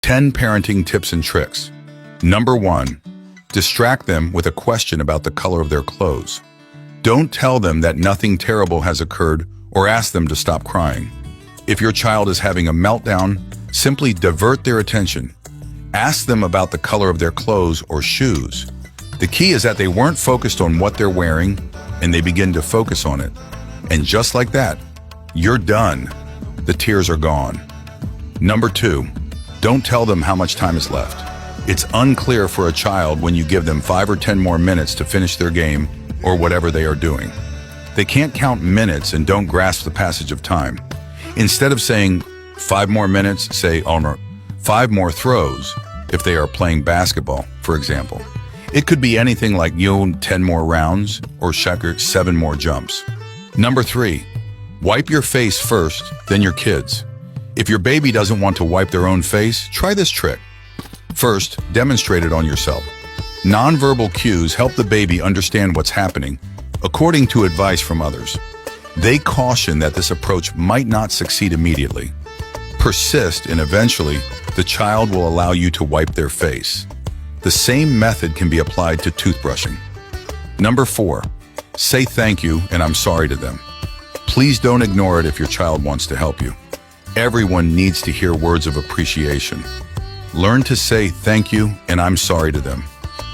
10 parenting tips and tricks. Number 1. Distract them with a question about the color of their clothes. Don't tell them that nothing terrible has occurred or ask them to stop crying. If your child is having a meltdown, simply divert their attention. Ask them about the color of their clothes or shoes. The key is that they weren't focused on what they're wearing, and they begin to focus on it. And just like that, you're done. The tears are gone. Number 2, don't tell them how much time is left. It's unclear for a child when you give them 5 or 10 more minutes to finish their game or whatever they are doing. They can't count minutes and don't grasp the passage of time. Instead of saying 5 more minutes, say 5 more throws if they are playing basketball, for example. It could be anything like 10 more rounds or 7 more jumps. Number 3, wipe your face first, then your kids. If your baby doesn't want to wipe their own face, try this trick. First, demonstrate it on yourself. Nonverbal cues help the baby understand what's happening, according to advice from others. They caution that this approach might not succeed immediately. Persist, and eventually, the child will allow you to wipe their face. The same method can be applied to toothbrushing. Number 4, say thank you and I'm sorry to them. Please don't ignore it if your child wants to help you. Everyone needs to hear words of appreciation. Learn to say thank you and I'm sorry to them.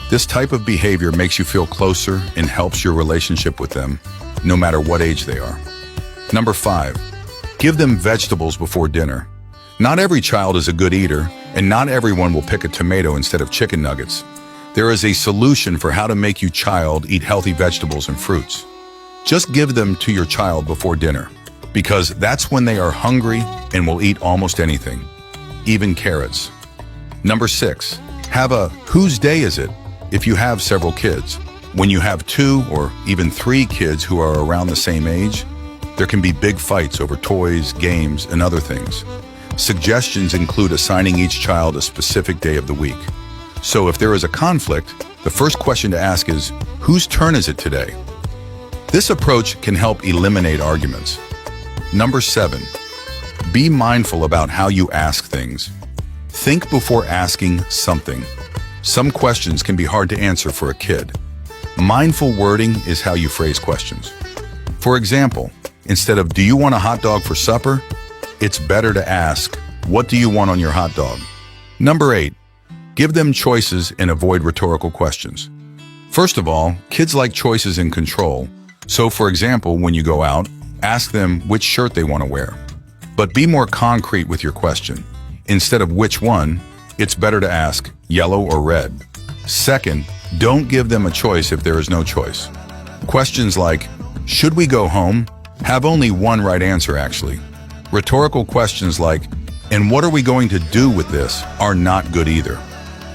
This type of behavior makes you feel closer and helps your relationship with them, no matter what age they are. Number 5, give them vegetables before dinner. Not every child is a good eater, and not everyone will pick a tomato instead of chicken nuggets. There is a solution for how to make your child eat healthy vegetables and fruits. Just give them to your child before dinner, because that's when they are hungry and will eat almost anything, even carrots. Number 6, have a whose day is it if you have several kids. When you have 2 or even 3 kids who are around the same age, there can be big fights over toys, games, and other things. Suggestions include assigning each child a specific day of the week. So if there is a conflict, the first question to ask is, whose turn is it today? This approach can help eliminate arguments. Number 7, be mindful about how you ask things. Think before asking something. Some questions can be hard to answer for a kid. Mindful wording is how you phrase questions. For example, instead of "Do you want a hot dog for supper?" it's better to ask, "What do you want on your hot dog?" Number 8, give them choices and avoid rhetorical questions. First of all, kids like choices and control. So for example, when you go out, ask them which shirt they want to wear. But be more concrete with your question. Instead of which one, it's better to ask yellow or red. Second, don't give them a choice if there is no choice. Questions like, should we go home? Have only one right answer actually. Rhetorical questions like, and what are we going to do with this, are not good either.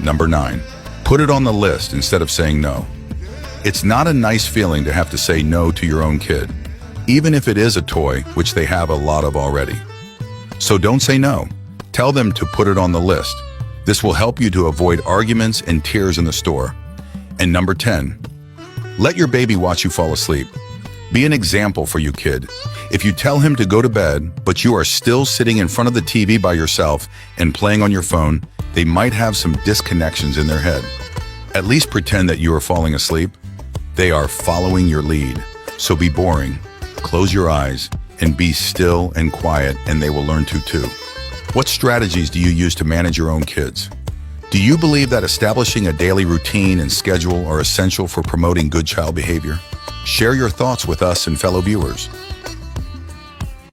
Number 9, put it on the list instead of saying no. It's not a nice feeling to have to say no to your own kid, even if it is a toy, which they have a lot of already. So don't say no. Tell them to put it on the list. This will help you to avoid arguments and tears in the store. And number 10, let your baby watch you fall asleep. Be an example for your kid. If you tell him to go to bed, but you are still sitting in front of the TV by yourself and playing on your phone, they might have some disconnections in their head. At least pretend that you are falling asleep. They are following your lead. So be boring, close your eyes, and be still and quiet, and they will learn to too. What strategies do you use to manage your own kids? Do you believe that establishing a daily routine and schedule are essential for promoting good child behavior? Share your thoughts with us and fellow viewers.